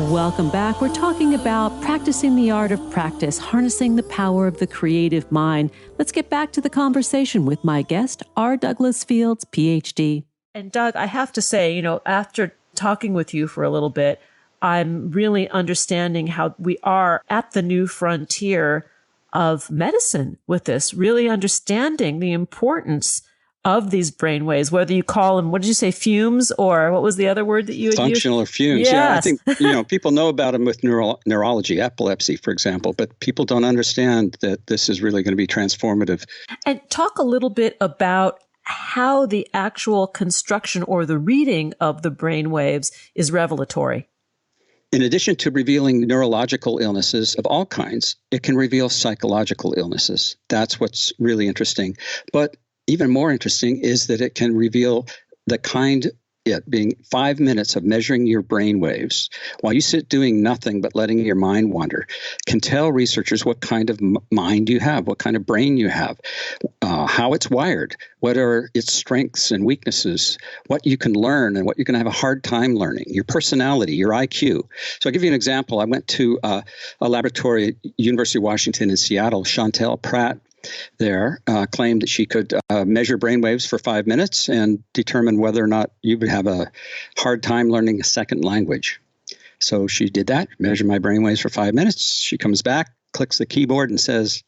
Speaker 2: Welcome back. We're talking about practicing the art of practice, harnessing the power of the creative mind. Let's get back to the conversation with my guest, R. Douglas Fields, PhD. And Doug, I have to say, after talking with you for a little bit, I'm really understanding how we are at the new frontier of medicine with this, really understanding the importance of these brainwaves, whether you call them, what did you say, fumes, or what was the other word that you had
Speaker 4: Functional
Speaker 2: used?
Speaker 4: or fumes.
Speaker 2: Yes.
Speaker 4: Yeah, I think, people know about them with neurology, epilepsy, for example, but people don't understand that this is really going to be transformative.
Speaker 2: And talk a little bit about how the actual construction or the reading of the brainwaves is revelatory.
Speaker 4: In addition to revealing neurological illnesses of all kinds, it can reveal psychological illnesses. That's what's really interesting. But even more interesting is that it can reveal the kind, it being 5 minutes of measuring your brain waves while you sit doing nothing but letting your mind wander, can tell researchers what kind of mind you have, what kind of brain you have, how it's wired, what are its strengths and weaknesses, what you can learn and what you're going to have a hard time learning, your personality, your IQ. So I'll give you an example. I went to a laboratory at University of Washington in Seattle. Chantel Pratt there claimed that she could measure brainwaves for 5 minutes and determine whether or not you would have a hard time learning a second language. So she did that, measured my brainwaves for 5 minutes. She comes back, clicks the keyboard and says,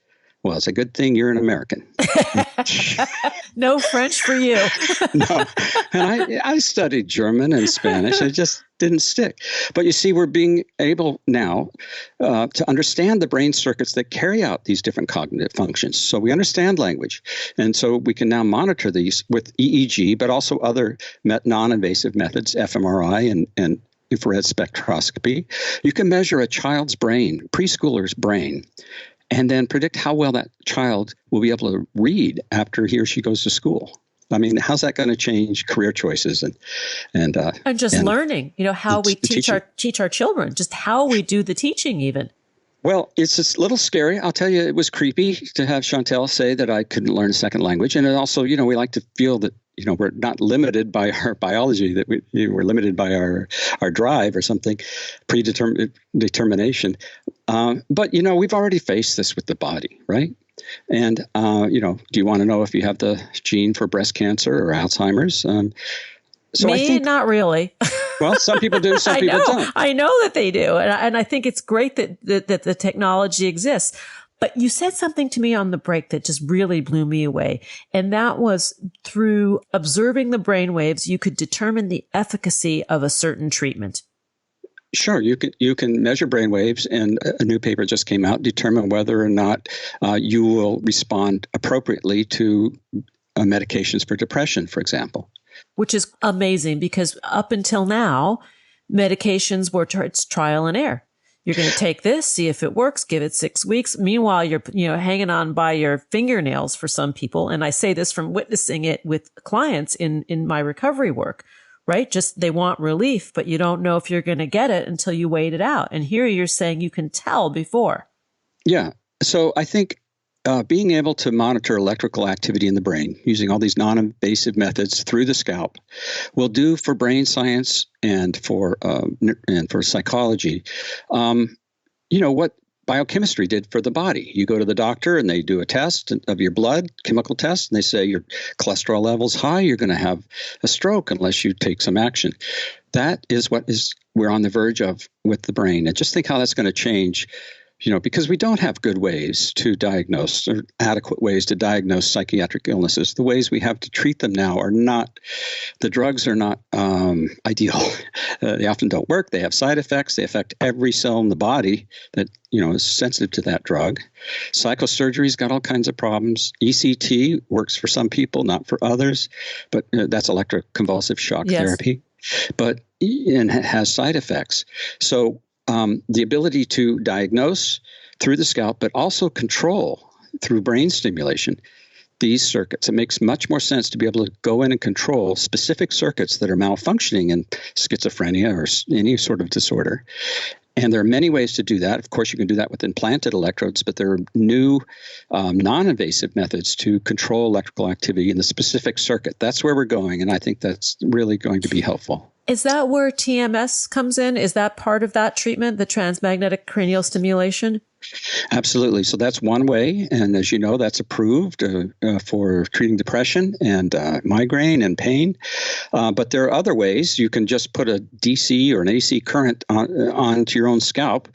Speaker 4: well, it's a good thing you're an American.
Speaker 2: No French for you.
Speaker 4: No. And I studied German and Spanish. It just didn't stick. But you see, we're being able now to understand the brain circuits that carry out these different cognitive functions. So we understand language. And so we can now monitor these with EEG, but also other non-invasive methods, fMRI and infrared spectroscopy. You can measure a child's brain, preschooler's brain, and then predict how well that child will be able to read after he or she goes to school. I mean, how's that going to change career choices and
Speaker 2: just learning? How we teach our children, just how we do the teaching, even.
Speaker 4: Well, it's a little scary. I'll tell you, it was creepy to have Chantel say that I couldn't learn a second language, and also, we like to feel that we're not limited by our biology, that we're limited by our drive or something, determination. But, we've already faced this with the body, right? And, do you want to know if you have the gene for breast cancer or Alzheimer's?
Speaker 2: Me, I think, not really.
Speaker 4: Well, some people do, some people don't.
Speaker 2: I know that they do. And I think it's great that the technology exists. But you said something to me on the break that just really blew me away. And that was through observing the brainwaves, you could determine the efficacy of a certain treatment.
Speaker 4: Sure, you can measure brainwaves, and a new paper just came out, determine whether or not you will respond appropriately to medications for depression, for example.
Speaker 2: Which is amazing, because up until now, medications were it's trial and error. You're going to take this, see if it works, give it 6 weeks. Meanwhile, you're hanging on by your fingernails for some people. And I say this from witnessing it with clients in my recovery work, right? Just they want relief, but you don't know if you're going to get it until you wait it out. And here you're saying you can tell before.
Speaker 4: Yeah. So I think being able to monitor electrical activity in the brain using all these non-invasive methods through the scalp will do for brain science and for psychology. What biochemistry did for the body. You go to the doctor and they do a test of your blood, chemical test, and they say your cholesterol level's high, you're going to have a stroke unless you take some action. That is what we're on the verge of with the brain. And just think how that's going to change, because we don't have good ways to diagnose or adequate ways to diagnose psychiatric illnesses. The ways we have to treat them now are not, the drugs are not ideal. They often don't work. They have side effects. They affect every cell in the body that, is sensitive to that drug. Psychosurgery's got all kinds of problems. ECT works for some people, not for others, but that's electroconvulsive shock therapy, but it has side effects. So the ability to diagnose through the scalp, but also control through brain stimulation these circuits. It makes much more sense to be able to go in and control specific circuits that are malfunctioning in schizophrenia or any sort of disorder. And there are many ways to do that. Of course, you can do that with implanted electrodes, but there are new non-invasive methods to control electrical activity in the specific circuit. That's where we're going, and I think that's really going to be helpful.
Speaker 2: Is that where TMS comes in? Is that part of that treatment, the transmagnetic cranial stimulation?
Speaker 4: Absolutely. So that's one way. And as you know, that's approved for treating depression and migraine and pain. But there are other ways. You can just put a DC or an AC current onto your own scalp.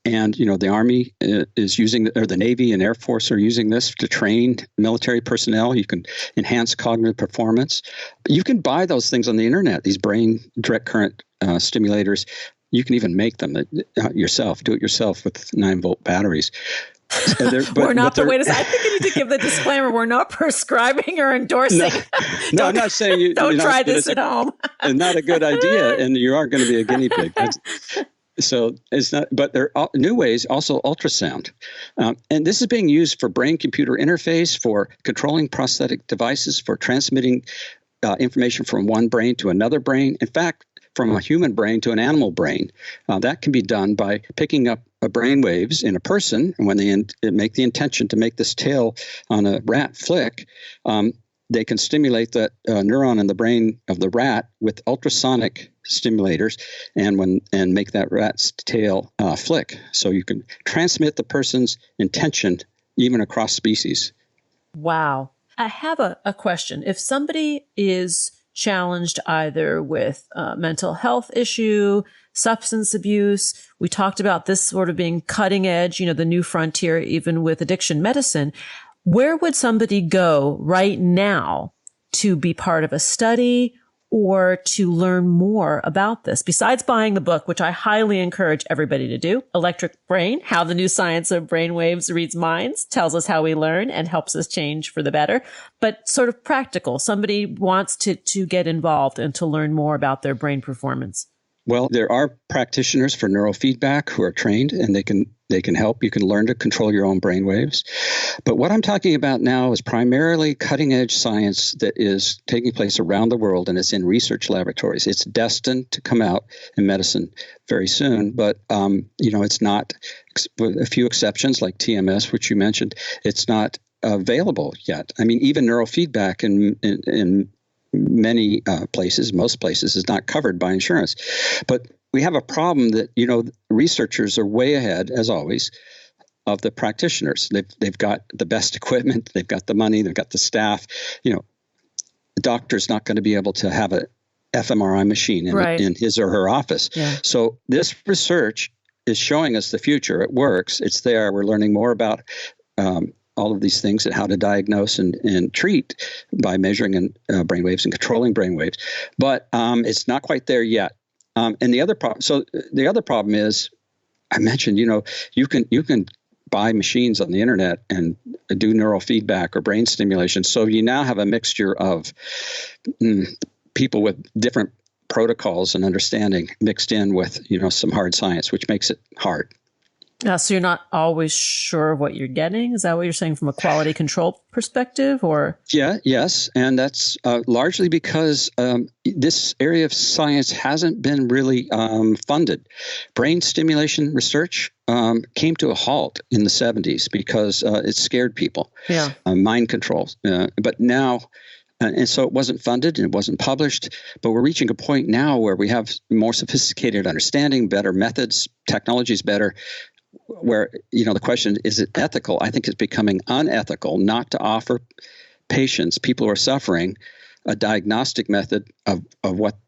Speaker 4: And, the Army is using, or the Navy and Air Force are using this to train military personnel. You can enhance cognitive performance. You can buy those things on the internet, these brain direct current stimulators. You can even make them yourself, do it yourself with 9-volt batteries.
Speaker 2: We're not the way to say. I think you need to give the disclaimer. We're not prescribing or endorsing.
Speaker 4: No, I'm not saying you
Speaker 2: don't try this at home.
Speaker 4: Not a good idea, and you are going to be a guinea pig. So it's not, but there are new ways, also ultrasound. And this is being used for brain-computer interface, for controlling prosthetic devices, for transmitting information from one brain to another brain. In fact, from a human brain to an animal brain. That can be done by picking up brain waves in a person, and when they make the intention to make this tail on a rat flick, they can stimulate that neuron in the brain of the rat with ultrasonic stimulators and make that rat's tail flick. So you can transmit the person's intention even across species.
Speaker 2: Wow. I have a question. If somebody is challenged either with mental health issue, substance abuse, we talked about this sort of being cutting edge, the new frontier, even with addiction medicine. Where would somebody go right now to be part of a study or to learn more about this? Besides buying the book, which I highly encourage everybody to do, Electric Brain, How the New Science of Brainwaves Reads Minds, tells us how we learn and helps us change for the better. But sort of practical, somebody wants to get involved and to learn more about their brain performance.
Speaker 4: Well, there are practitioners for neurofeedback who are trained, and they can help. You can learn to control your own brain waves. But what I'm talking about now is primarily cutting-edge science that is taking place around the world, and it's in research laboratories. It's destined to come out in medicine very soon, but it's not, with a few exceptions like TMS, which you mentioned, it's not available yet. I mean, even neurofeedback in many places, most places, is not covered by insurance. But we have a problem that, researchers are way ahead, as always, of the practitioners. They've got the best equipment, they've got the money, they've got the staff. The doctor's not going to be able to have a fMRI machine in his or her office. Yeah. So this research is showing us the future. It works. It's there. We're learning more about all of these things and how to diagnose and treat by measuring brainwaves and controlling brainwaves. But it's not quite there yet. And the other problem is, I mentioned, you can buy machines on the internet and do neural feedback or brain stimulation. So you now have a mixture of people with different protocols and understanding mixed in with, some hard science, which makes it hard.
Speaker 2: So you're not always sure what you're getting? Is that what you're saying from a quality control perspective, or?
Speaker 4: Yes. And that's largely because this area of science hasn't been really funded. Brain stimulation research came to a halt in the 70s because it scared people. Yeah. Mind control. But now, and so it wasn't funded and it wasn't published, but we're reaching a point now where we have more sophisticated understanding, better methods, technology is better, where, the question, is it ethical? I think it's becoming unethical not to offer patients, people who are suffering, a diagnostic method of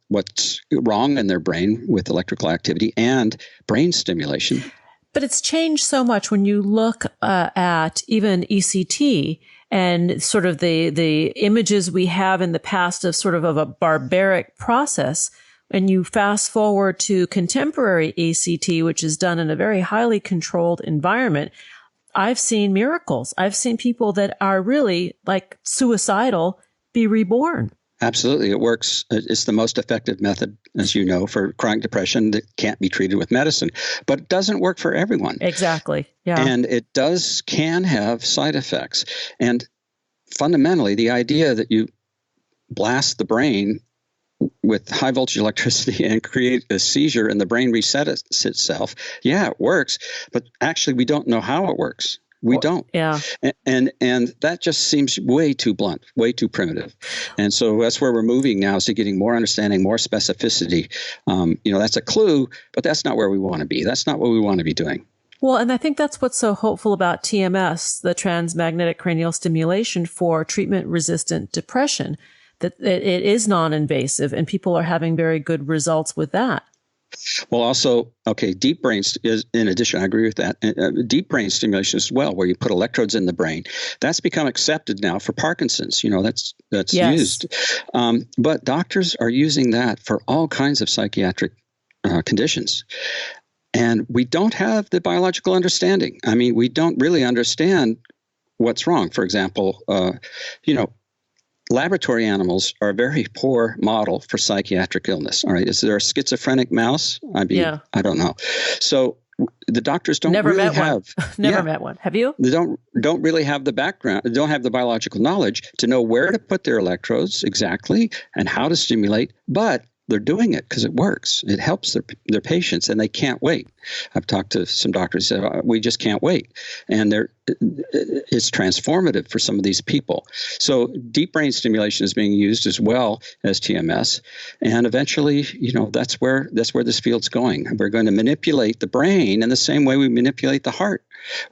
Speaker 4: what's wrong in their brain with electrical activity and brain stimulation.
Speaker 2: But it's changed so much when you look at even ECT and sort of the images we have in the past of sort of a barbaric process. And you fast forward to contemporary ACT, which is done in a very highly controlled environment. I've seen miracles. I've seen people that are really like suicidal be reborn.
Speaker 4: Absolutely. It works. It's the most effective method, as you know, for chronic depression that can't be treated with medicine. But it doesn't work for everyone.
Speaker 2: Exactly. Yeah.
Speaker 4: And it can have side effects. And fundamentally, the idea that you blast the brain with high voltage electricity and create a seizure and the brain resets itself, yeah, it works. But actually, we don't know how it works. We don't.
Speaker 2: Yeah.
Speaker 4: And that just seems way too blunt, way too primitive. And so that's where we're moving now, is to getting more understanding, more specificity. That's a clue, but that's not where we want to be. That's not what we want to be doing.
Speaker 2: Well, and I think that's what's so hopeful about TMS, the Transmagnetic Cranial Stimulation for treatment-resistant depression, that it is non-invasive and people are having very good results with that.
Speaker 4: Well, also, deep brain is, in addition, I agree with that. Deep brain stimulation as well, where you put electrodes in the brain. That's become accepted now for Parkinson's. That's
Speaker 2: yes.
Speaker 4: used. But doctors are using that for all kinds of psychiatric conditions. And we don't have the biological understanding. I mean, we don't really understand what's wrong. For example, laboratory animals are a very poor model for psychiatric illness. All right. Is there a schizophrenic mouse? I don't know. So the doctors don't
Speaker 2: Never
Speaker 4: really
Speaker 2: met
Speaker 4: have.
Speaker 2: One. Never met one. Have you?
Speaker 4: They don't really have the background, don't have the biological knowledge to know where to put their electrodes exactly and how to stimulate, but they're doing it because it works. It helps their patients, and they can't wait. I've talked to some doctors who said, we just can't wait. And it's transformative for some of these people. So deep brain stimulation is being used as well as TMS. And eventually, that's where this field's going. We're going to manipulate the brain in the same way we manipulate the heart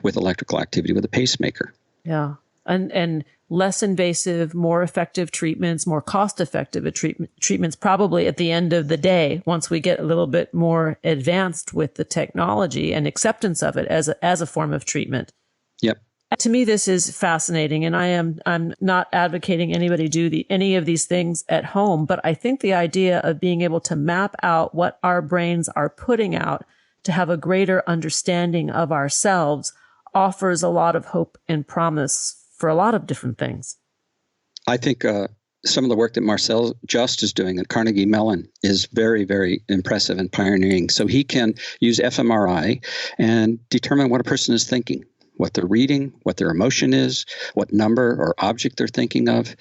Speaker 4: with electrical activity with a pacemaker.
Speaker 2: Yeah. And less invasive, more effective treatments, more cost-effective treatments probably at the end of the day, once we get a little bit more advanced with the technology and acceptance of it as a form of treatment.
Speaker 4: Yep.
Speaker 2: To me, this is fascinating, and I'm not advocating anybody do any of these things at home, but I think the idea of being able to map out what our brains are putting out to have a greater understanding of ourselves offers a lot of hope and promise for a lot of different things.
Speaker 4: I think some of the work that Marcel Just is doing at Carnegie Mellon is very, very impressive and pioneering. So he can use fMRI and determine what a person is thinking, what they're reading, what their emotion is, what number or object they're thinking of.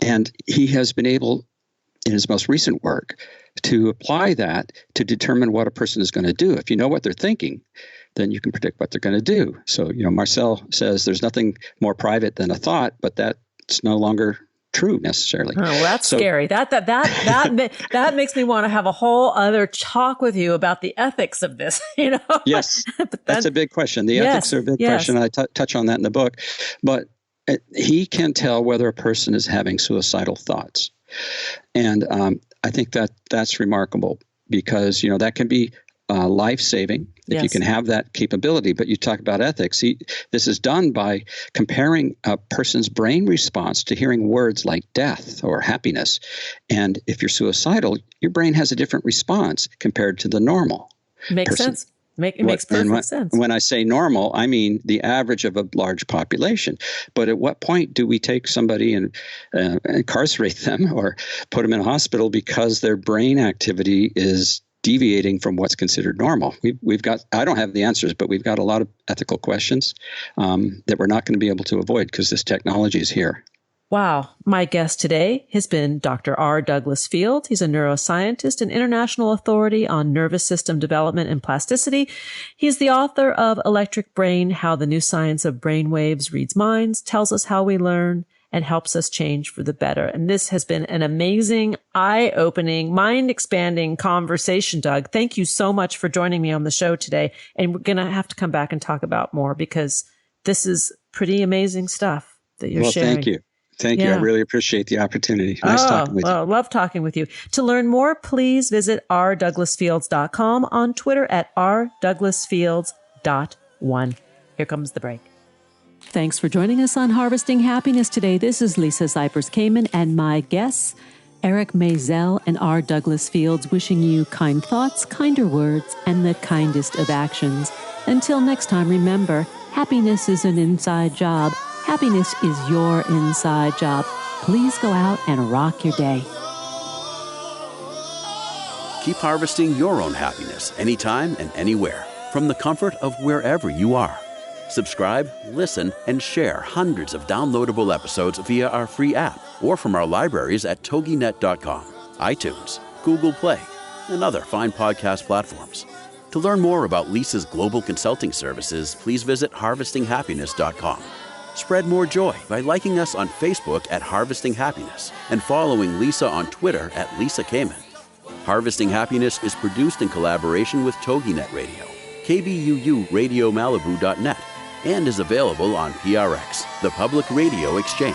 Speaker 4: And he has been able, in his most recent work, to apply that to determine what a person is going to do. If you know what they're thinking, then you can predict what they're going to do. So, Marcel says there's nothing more private than a thought, but that's no longer true necessarily.
Speaker 2: Oh, well, that's scary. That makes me want to have a whole other talk with you about the ethics of this.
Speaker 4: Yes, that's a big question. The ethics are a big question. I touch on that in the book. But he can tell whether a person is having suicidal thoughts, and I think that's remarkable because that can be life-saving if you can have that capability. But you talk about ethics. This is done by comparing a person's brain response to hearing words like death or happiness. And if you're suicidal, your brain has a different response compared to the normal
Speaker 2: Makes
Speaker 4: person.
Speaker 2: Sense. It makes perfect sense.
Speaker 4: When I say normal, I mean the average of a large population. But at what point do we take somebody and incarcerate them or put them in a hospital because their brain activity is deviating from what's considered normal? We've got, I don't have the answers, but we've got a lot of ethical questions that we're not going to be able to avoid because this technology is here.
Speaker 2: Wow. My guest today has been Dr. R. Douglas Fields. He's a neuroscientist and international authority on nervous system development and plasticity. He's the author of Electric Brain, How the New Science of Brain Waves Reads Minds, Tells Us How We Learn, and Helps Us Change for the Better. And this has been an amazing, eye-opening, mind-expanding conversation, Doug. Thank you so much for joining me on the show today. And we're going to have to come back and talk about more because this is pretty amazing stuff that you're sharing.
Speaker 4: Thank you. Thank you. I really appreciate the opportunity. Nice talking with you.
Speaker 2: Well, love talking with you. To learn more, please visit rdouglasfields.com, on Twitter at rdouglasfields.1. Here comes the break. Thanks for joining us on Harvesting Happiness today. This is Lisa Cypers Kamen and my guests, Eric Maisel and R. Douglas Fields, wishing you kind thoughts, kinder words, and the kindest of actions. Until next time, remember, happiness is an inside job. Happiness is your inside job. please go out and rock your day.
Speaker 1: Keep harvesting your own happiness anytime and anywhere from the comfort of wherever you are. Subscribe, listen, and share hundreds of downloadable episodes via our free app or from our libraries at toginet.com, iTunes, Google Play, and other fine podcast platforms. To learn more about Lisa's global consulting services, please visit harvestinghappiness.com. Spread more joy by liking us on Facebook at Harvesting Happiness and following Lisa on Twitter at Lisa Kamen. Harvesting Happiness is produced in collaboration with TogiNet Radio, KBUU Radio Malibu.net, and is available on PRX, the Public Radio Exchange.